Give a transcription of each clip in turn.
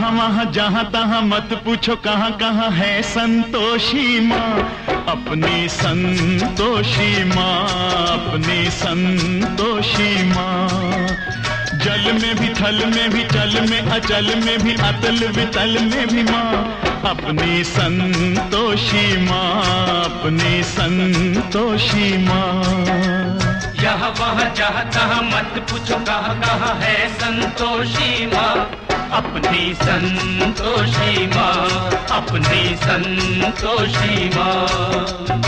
जहाँ वहाँ जहाँ तहाँ मत पूछो कहाँ कहाँ है संतोषी माँ, अपनी संतोषी माँ, अपनी संतोषी माँ। जल में भी थल में भी चल में अचल में भी अतल वितल में भी माँ, अपनी संतोषी माँ, अपनी संतोषी माँ। यहाँ वहाँ जहाँ तहाँ मत पूछो कहाँ कहाँ है संतोषी माँ, अपनी संतोषी माँ, अपनी संतोषी माँ।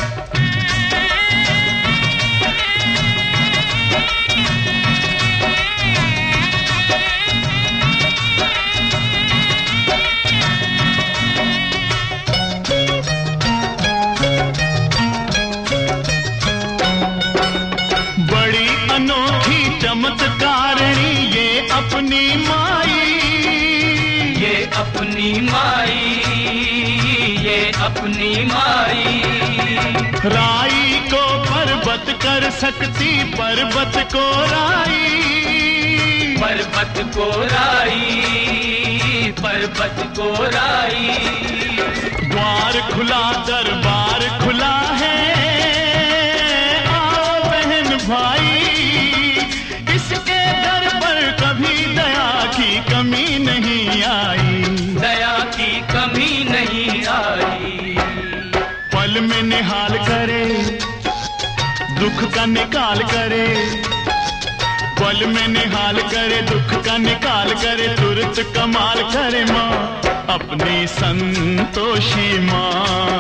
चमत्कारिणी ये अपनी माई, ये अपनी माई, ये अपनी माई। राई को पर्वत कर सकती पर्वत को राई, पर्वत को राई, पर्वत को राई। द्वार खुला दरबार खुला है, आओ बहन भाई, इसके दर पर कभी दया की कमी नहीं आई, दया की कमी नहीं आई। पल में निहाल करे दुख का निकाल करे, पल में निहाल करे दुख का निकाल करे, तुरंत कमाल करे माँ, अपनी संतोषी माँ,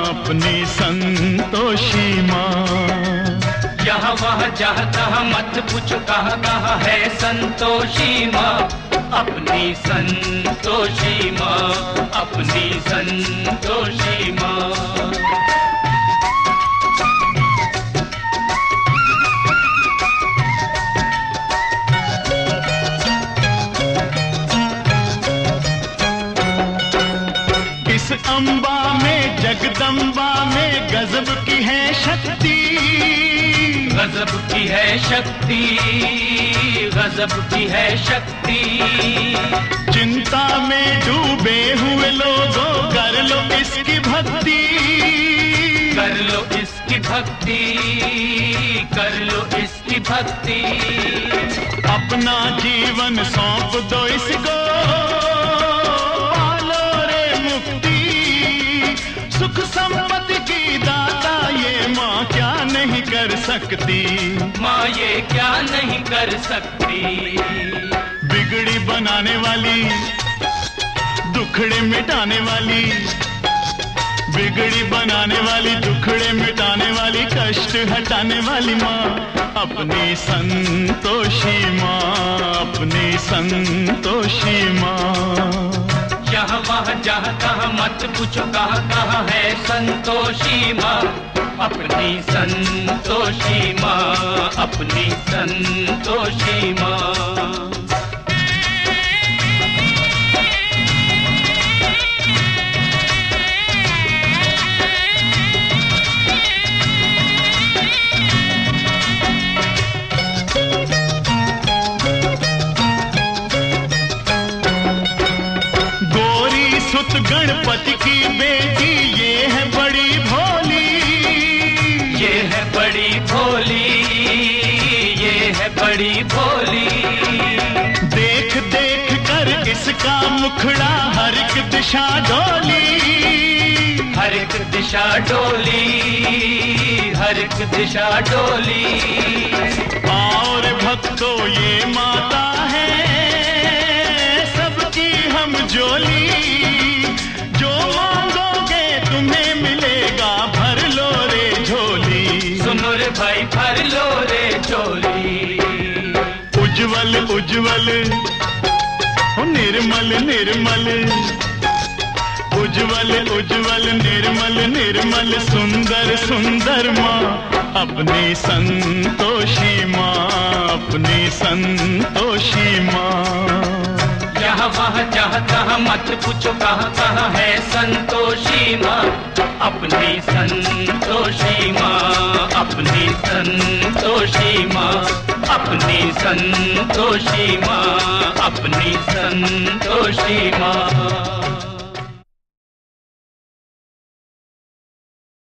अपनी संतोषी माँ। यहाँ वहाँ जहाँ तहाँ मत पूछो कहाँ कहाँ है संतोषी माँ, अपनी संतोषी माँ, अपनी संतोषी माँ। इस अम्बा में जगदम्बा में गजब की है शक्ति, गजब की है शक्ति, गजब की है शक्ति। चिंता में डूबे हुए लोगों कर लो इसकी भक्ति, कर लो इसकी भक्ति, कर लो इसकी भक्ति। अपना जीवन सौंप दो इसको, पालो रे मुक्ति, सुख संपत्ति की दाता ये माँ क्या नहीं कर सकती, माँ ये क्या नहीं कर सकती। बिगड़ी बनाने वाली दुखड़े मिटाने वाली, बिगड़ी बनाने वाली दुखड़े मिटाने वाली, कष्ट हटाने वाली माँ, अपनी संतोषी माँ, अपनी संतोषी माँ। यहाँ वहाँ जहाँ तहाँ मत पूछो कहाँ कहाँ है संतोषी माँ, अपनी संतोषी माँ, अपनी संतोषी माँ। सुत गणपति की बेटी ये है बड़ी भोली, ये है बड़ी भोली, ये है बड़ी भोली। देख देख कर इसका मुखड़ा हर एक दिशा डोली, हर एक दिशा डोली, हर एक दिशा डोली। और भक्तों ये माता है सबकी हम जोली, जो मांगोगे तुम्हें मिलेगा, भर लो रे झोली। सुनो रे भाई भर लो रे झोली। उज्जवल उज्जवल निर्मल निर्मल, उज्जवल उज्जवल निर्मल निर्मल, सुंदर सुंदर माँ, अपनी संतोषी माँ, अपनी संतोषी माँ। यहाँ वहाँ जहाँ तहाँ मत पूछो कहाँ कहाँ है संतोषी माँ, अपनी संतोषी माँ, अपनी संतोषी माँ, अपनी संतोषी माँ, अपनी संतोषी माँ।